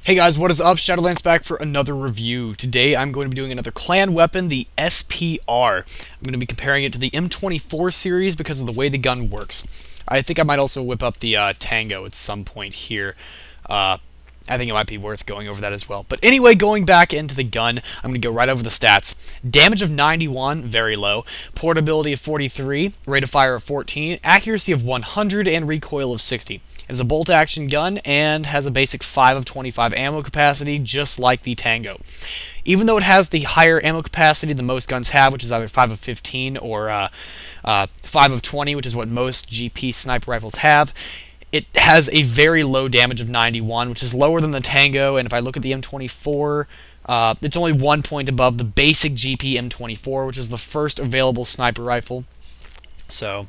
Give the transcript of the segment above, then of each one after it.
Hey guys, what is up? Shadolance back for another review. Today I'm going to be doing another clan weapon, the SPR. I'm going to be comparing it to the M24 series because of the way the gun works. I think I might also whip up the Tango at some point here. I think it might be worth going over that as well. But anyway, going back into the gun, I'm going to go right over the stats. Damage of 91, very low. Portability of 43, rate of fire of 14, accuracy of 100, and recoil of 60. It is a bolt-action gun and has a basic 5 of 25 ammo capacity, just like the Tango. Even though it has the higher ammo capacity than most guns have, which is either 5 of 15 or 5 of 20, which is what most GP sniper rifles have, it has a very low damage of 91, which is lower than the Tango, and if I look at the M24, it's only 1 point above the basic GP M24, which is the first available sniper rifle. So,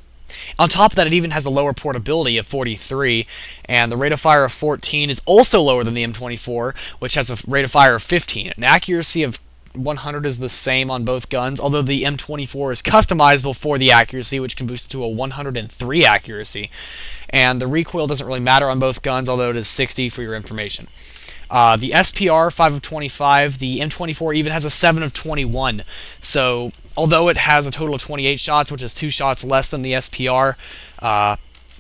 on top of that, it even has a lower portability of 43, and the rate of fire of 14 is also lower than the M24, which has a rate of fire of 15. An accuracy of 100 is the same on both guns, although the M24 is customizable for the accuracy, which can boost to a 103 accuracy. And the recoil doesn't really matter on both guns, although it is 60 for your information. The SPR, 5 of 25, the M24 even has a 7 of 21. So, although it has a total of 28 shots, which is 2 shots less than the SPR,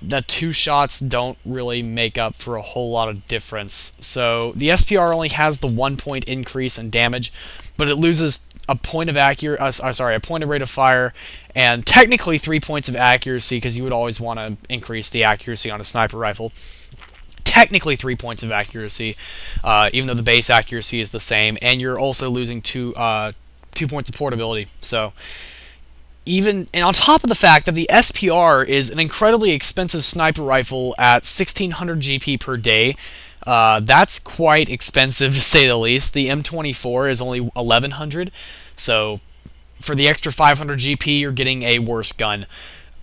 the 2 shots don't really make up for a whole lot of difference. So, the SPR only has the 1 point increase in damage, but it loses a point of a point of rate of fire, and technically 3 points of accuracy, because you would always want to increase the accuracy on a sniper rifle. Technically 3 points of accuracy, even though the base accuracy is the same, and you're also losing 2 points of portability. So, and on top of the fact that the SPR is an incredibly expensive sniper rifle at 1600 GP per day, that's quite expensive to say the least. The M24 is only 1100, so for the extra 500 GP, you're getting a worse gun.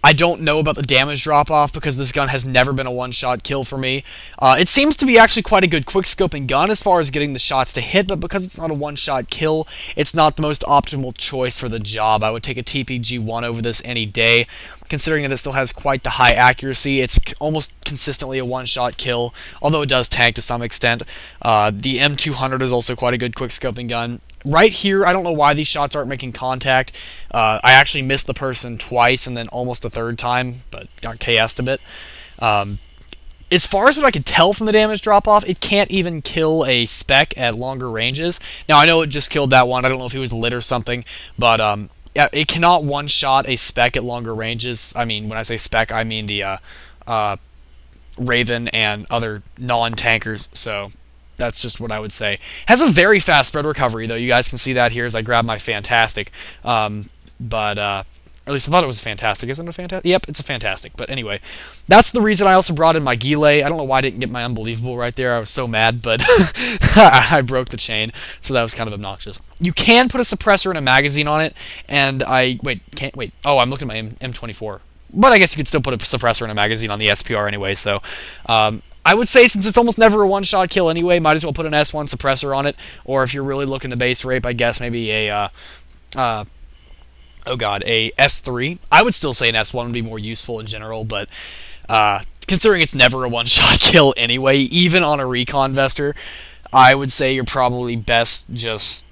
I don't know about the damage drop-off because this gun has never been a one-shot kill for me. It seems to be actually quite a good quick-scoping gun as far as getting the shots to hit, but because it's not a one-shot kill, it's not the most optimal choice for the job. I would take a TPG-1 over this any day. Considering that it still has quite the high accuracy, it's almost consistently a one-shot kill, although it does tank to some extent. The M200 is also quite a good quick-scoping gun. Right here, I don't know why these shots aren't making contact. I actually missed the person twice and then almost a third time, but got KS'd a bit. As far as what I could tell from the damage drop-off, it can't even kill a spec at longer ranges. Now, I know it just killed that one. I don't know if he was lit or something, but yeah, it cannot one-shot a spec at longer ranges. I mean, when I say spec, I mean the Raven and other non-tankers, so that's just what I would say. Has a very fast spread recovery, though. You guys can see that here as I grab my Fantastic. Or at least I thought it was a Fantastic. Isn't it a Fantastic? Yep, it's a Fantastic. But anyway, that's the reason I also brought in my Gile. I don't know why I didn't get my Unbelievable right there. I was so mad, but I broke the chain, so that was kind of obnoxious. You can put a suppressor and a magazine on it, and wait. Oh, I'm looking at my M24. But I guess you could still put a suppressor and a magazine on the SPR anyway, so I would say since it's almost never a one-shot kill anyway, might as well put an S1 suppressor on it, or if you're really looking to base rape, I guess maybe a a S3. I would still say an S1 would be more useful in general, but considering it's never a one-shot kill anyway, even on a recon vester, I would say you're probably best just,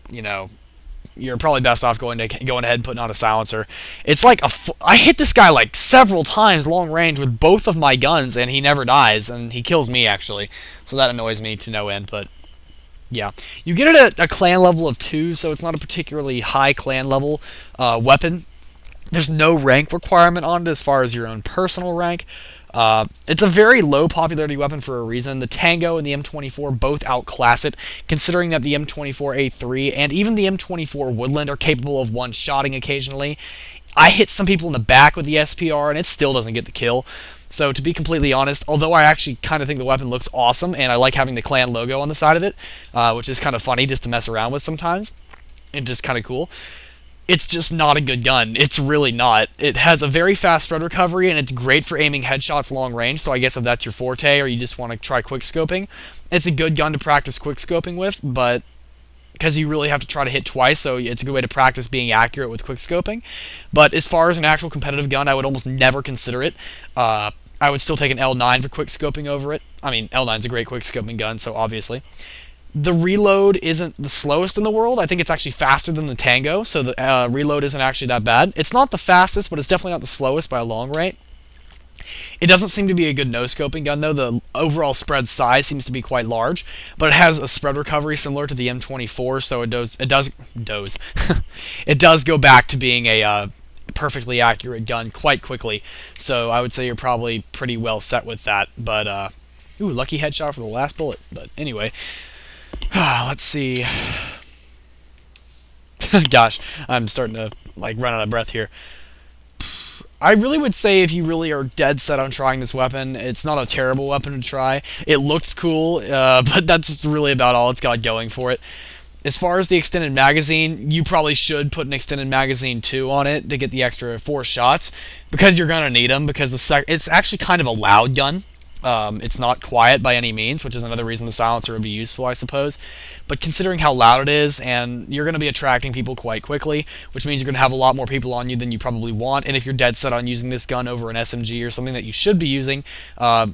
you're probably best off going ahead and putting on a silencer. It's like I hit this guy like several times long range with both of my guns, and he never dies, and he kills me actually. So that annoys me to no end, but yeah. You get it at a clan level of 2, so it's not a particularly high clan level weapon. There's no rank requirement on it as far as your own personal rank. It's a very low popularity weapon for a reason. The Tango and the M24 both outclass it, considering that the M24A3 and even the M24 Woodland are capable of one-shotting occasionally. I hit some people in the back with the SPR, and it still doesn't get the kill. So to be completely honest, although I actually kind of think the weapon looks awesome, and I like having the clan logo on the side of it, which is kind of funny just to mess around with sometimes, and just kind of cool, it's just not a good gun. It's really not. It has a very fast spread recovery, and it's great for aiming headshots long range, so I guess if that's your forte, or you just want to try quickscoping, it's a good gun to practice quickscoping with, but because you really have to try to hit twice, so it's a good way to practice being accurate with quickscoping. But as far as an actual competitive gun, I would almost never consider it. I would still take an L9 for quickscoping over it. I mean, L9's a great quickscoping gun, so obviously. The reload isn't the slowest in the world. I think it's actually faster than the Tango, so the reload isn't actually that bad. It's not the fastest, but it's definitely not the slowest by a long rate. It doesn't seem to be a good no-scoping gun, though. The overall spread size seems to be quite large, but it has a spread recovery similar to the M24, so it does go back to being a perfectly accurate gun quite quickly. So I would say you're probably pretty well set with that. But ooh, lucky headshot for the last bullet. But anyway, let's see. Gosh, I'm starting to like run out of breath here. I really would say if you really are dead set on trying this weapon, it's not a terrible weapon to try. It looks cool, but that's really about all it's got going for it. As far as the extended magazine, you probably should put an extended magazine 2 on it to get the extra 4 shots, because you're going to need them, because it's actually kind of a loud gun. It's not quiet by any means, which is another reason the silencer would be useful, I suppose. But considering how loud it is, and you're going to be attracting people quite quickly, which means you're going to have a lot more people on you than you probably want. And if you're dead set on using this gun over an SMG or something that you should be using, I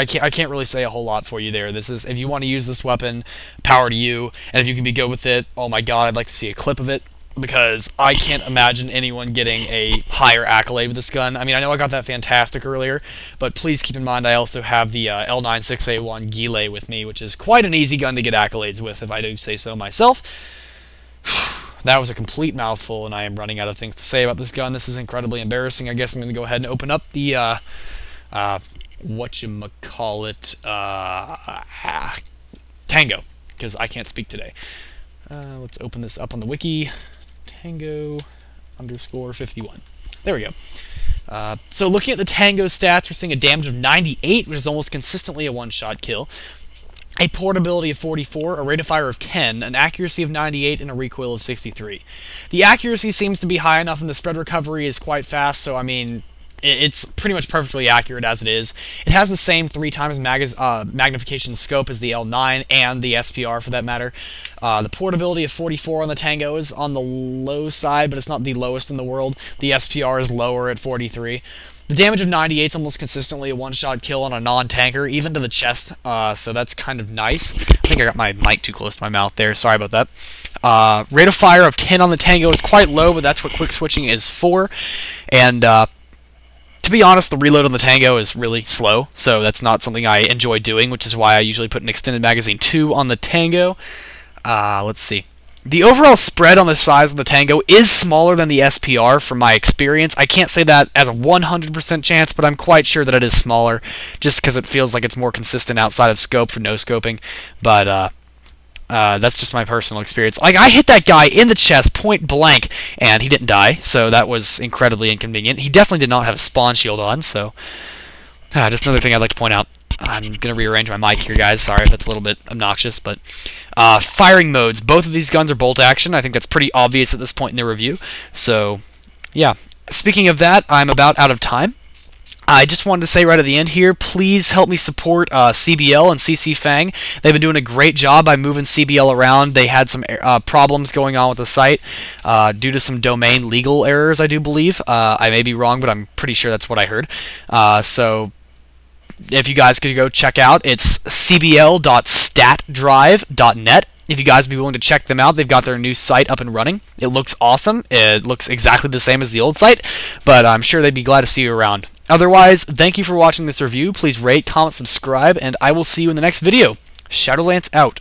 can't really say a whole lot for you there. This is, if you want to use this weapon, power to you. And if you can be good with it, oh my god, I'd like to see a clip of it, because I can't imagine anyone getting a higher accolade with this gun. I mean, I know I got that fantastic earlier, but please keep in mind I also have the L96A1 Gile with me, which is quite an easy gun to get accolades with, if I do say so myself. That was a complete mouthful, and I am running out of things to say about this gun. This is incredibly embarrassing. I guess I'm going to go ahead and open up the, whatchamacallit, Tango, because I can't speak today. Let's open this up on the wiki. Tango_51. There we go. So looking at the Tango stats, we're seeing a damage of 98, which is almost consistently a one-shot kill, a portability of 44, a rate of fire of 10, an accuracy of 98, and a recoil of 63. The accuracy seems to be high enough, and the spread recovery is quite fast, so I mean, it's pretty much perfectly accurate as it is. It has the same 3 times magnification scope as the L9 and the SPR for that matter. The portability of 44 on the Tango is on the low side, but it's not the lowest in the world. The SPR is lower at 43. The damage of 98 is almost consistently a one-shot kill on a non-tanker, even to the chest, so that's kind of nice. I think I got my mic too close to my mouth there, sorry about that. Rate of fire of 10 on the Tango is quite low, but that's what quick switching is for. And to be honest, the reload on the Tango is really slow, so that's not something I enjoy doing, which is why I usually put an extended magazine 2 on the Tango. Let's see. The overall spread on the size of the Tango is smaller than the SPR from my experience. I can't say that as a 100% chance, but I'm quite sure that it is smaller, just because it feels like it's more consistent outside of scope for no-scoping. But that's just my personal experience. Like, I hit that guy in the chest point blank, and he didn't die, so that was incredibly inconvenient. He definitely did not have a spawn shield on, so just another thing I'd like to point out. I'm going to rearrange my mic here, guys. Sorry if that's a little bit obnoxious, but firing modes. Both of these guns are bolt action. I think that's pretty obvious at this point in the review. So, yeah. Speaking of that, I'm about out of time. I just wanted to say right at the end here, please help me support CBL and CC Fang. They've been doing a great job by moving CBL around. They had some problems going on with the site due to some domain legal errors, I do believe. I may be wrong, but I'm pretty sure that's what I heard. So if you guys could go check out, it's cbl.statdrive.net. If you guys would be willing to check them out, they've got their new site up and running. It looks awesome. It looks exactly the same as the old site, but I'm sure they'd be glad to see you around. Otherwise, thank you for watching this review. Please rate, comment, subscribe, and I will see you in the next video. Shadolance out.